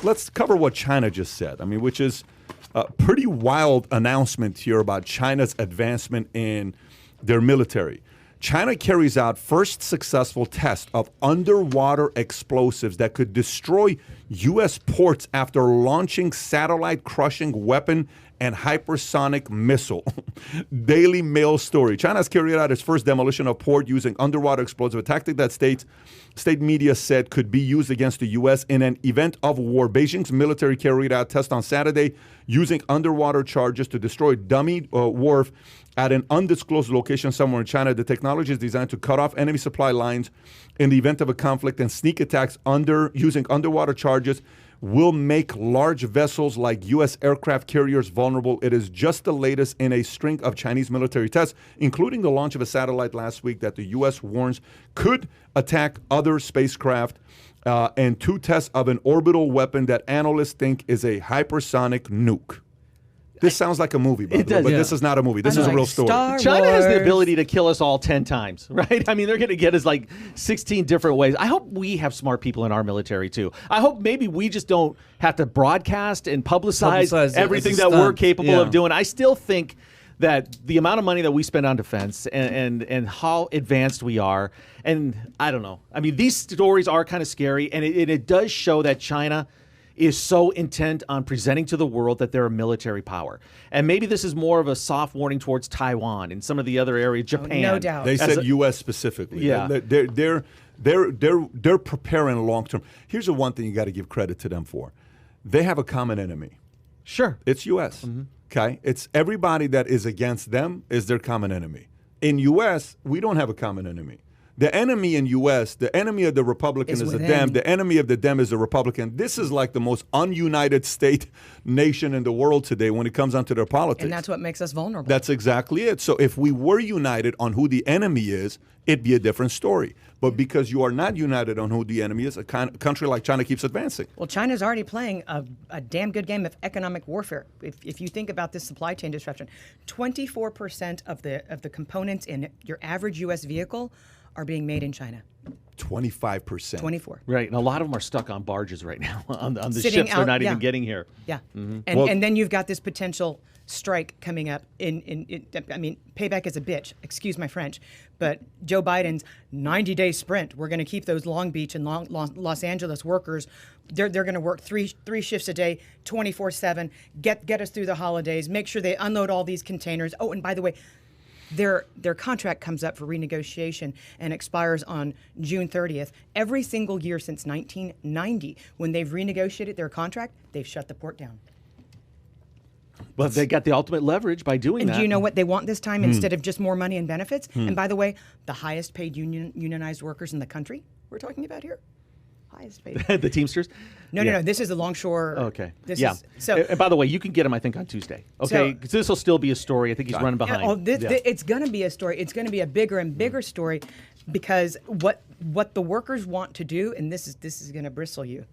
let's cover what China just said. I mean, which is a pretty wild announcement here about China's advancement in their military. China carries out first successful test of underwater explosives that could destroy U.S. ports after launching satellite-crushing weapon and hypersonic missile. Daily Mail story. China has carried out its first demolition of port using underwater explosive, a tactic that state media said could be used against the U.S. in an event of war. Beijing's military carried out tests on Saturday using underwater charges to destroy dummy wharf at an undisclosed location somewhere in China. The technology is designed to cut off enemy supply lines in the event of a conflict, and sneak attacks using underwater charges will make large vessels like U.S. aircraft carriers vulnerable. It is just the latest in a string of Chinese military tests, including the launch of a satellite last week that the U.S. warns could attack other spacecraft, and 2 tests of an orbital weapon that analysts think is a hypersonic nuke. This sounds like a movie, by the way, but this is not a movie. This is a real story. China has the ability to kill us all 10 times, right? I mean, they're going to get us like 16 different ways. I hope we have smart people in our military, too. I hope maybe we just don't have to broadcast and publicize everything that we're capable of doing. I still think that the amount of money that we spend on defense and how advanced we are, and I don't know. I mean, these stories are kind of scary, and it does show that China is so intent on presenting to the world that they're a military power. And maybe this is more of a soft warning towards Taiwan and some of the other areas, Japan. No doubt. They said U.S. specifically. Yeah. They're preparing long term. Here's the one thing you got to give credit to them for. They have a common enemy. Sure. It's U.S. Okay? It's everybody that is against them is their common enemy. In U.S., we don't have a common enemy. The enemy in U.S., the enemy of the Republican is the Dem. The enemy of the Dem is the Republican. This is like the most ununited state nation in the world today when it comes down to their politics. And that's what makes us vulnerable. That's exactly it. So if we were united on who the enemy is, it'd be a different story. But because you are not united on who the enemy is, a country like China keeps advancing. Well, China's already playing a damn good game of economic warfare. If you think about this supply chain disruption, 24% of the components in your average U.S. vehicle are being made in China. 25%. 24. Right, and a lot of them are stuck on barges right now on the Sitting ships. out, They're not even getting here. Yeah, and then you've got this potential strike coming up. I mean, payback is a bitch. Excuse my French, but Joe Biden's 90-day sprint. We're going to keep those Long Beach and Los Angeles workers. They're going to work three shifts a day, 24/7. Get us through the holidays. Make sure they unload all these containers. Oh, and by the way, their contract comes up for renegotiation and expires on June 30th. Every single year since 1990, when they've renegotiated their contract, they've shut the port down. But they got the ultimate leverage by doing that. And do you know what they want this time instead of just more money and benefits? And by the way, the highest paid unionized workers in the country we're talking about here. Highest paid. The Teamsters? No. This is the Longshore. Okay. And by the way, you can get him, I think, on Tuesday. Okay. So this will still be a story. I think he's running behind. It's going to be a story. It's going to be a bigger and bigger story because what the workers want to do, and this is going to bristle you.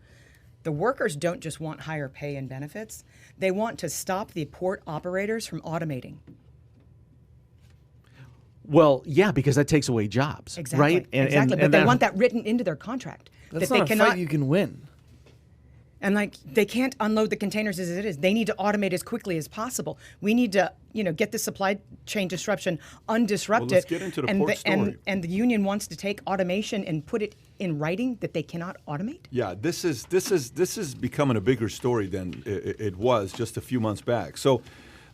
The workers don't just want higher pay and benefits. They want to stop the port operators from automating. Well, yeah, because that takes away jobs, exactly, right? Exactly, but they want that written into their contract. That's that not they a fight you can win. And they can't unload the containers as it is. They need to automate as quickly as possible. We need to, get the supply chain disruption undisrupted. Well, let's get into the port story. And the union wants to take automation and put it in writing that they cannot automate. Yeah, this is becoming a bigger story than it was just a few months back. So,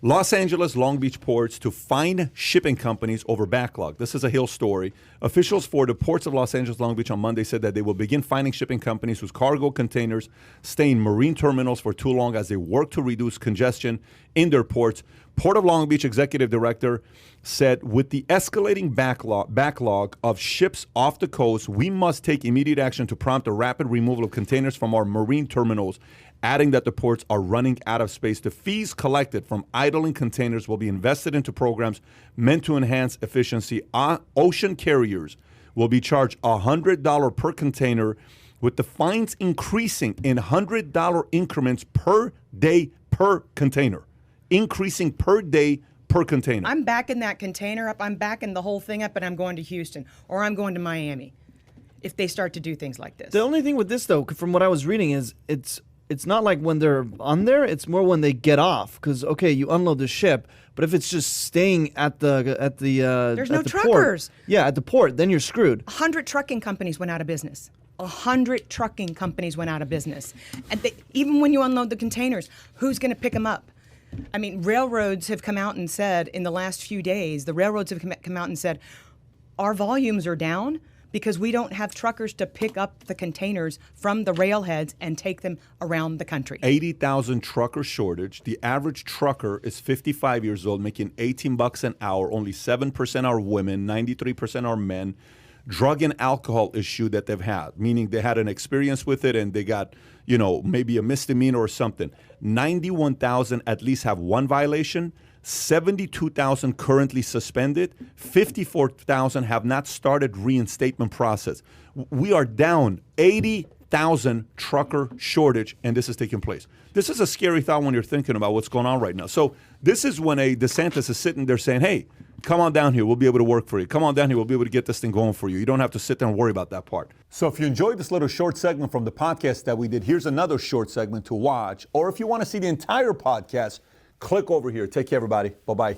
Los Angeles, Long Beach ports to fine shipping companies over backlog. This is a Hill story. Officials for the ports of Los Angeles, Long Beach on Monday said that they will begin fining shipping companies whose cargo containers stay in marine terminals for too long as they work to reduce congestion in their ports. Port of Long Beach Executive Director said, with the escalating backlog of ships off the coast, we must take immediate action to prompt a rapid removal of containers from our marine terminals, adding that the ports are running out of space. The fees collected from idling containers will be invested into programs meant to enhance efficiency. Ocean carriers will be charged $100 per container, with the fines increasing in $100 increments per day per container. Increasing per day per container. I'm backing that container up, I'm backing the whole thing up, and I'm going to Houston, or I'm going to Miami if they start to do things like this. The only thing with this, though, from what I was reading, is it's it's not like when they're on there, it's more when they get off. Because, okay, you unload the ship, but if it's just staying at the There's no at the truckers. Port, yeah, at the port, then you're screwed. 100 trucking companies went out of business. 100 trucking companies went out of business. And even when you unload the containers, who's going to pick them up? I mean, railroads have come out and said in the last few days, the railroads have come out and said, our volumes are down because we don't have truckers to pick up the containers from the railheads and take them around the country. 80,000 trucker shortage. The average trucker is 55 years old, making $18 an hour. Only 7% are women, 93% are men. Drug and alcohol issue that they've had, meaning they had an experience with it and they got, maybe a misdemeanor or something. 91,000 at least have one violation. 72,000 currently suspended. 54,000 have not started reinstatement process. We are down 80,000 trucker shortage, and this is taking place. This is a scary thought when you're thinking about what's going on right now. So this is when a DeSantis is sitting there saying, hey, come on down here. We'll be able to work for you. Come on down here. We'll be able to get this thing going for you. You don't have to sit there and worry about that part. So if you enjoyed this little short segment from the podcast that we did, here's another short segment to watch. Or if you want to see the entire podcast, click over here. Take care, everybody. Bye-bye.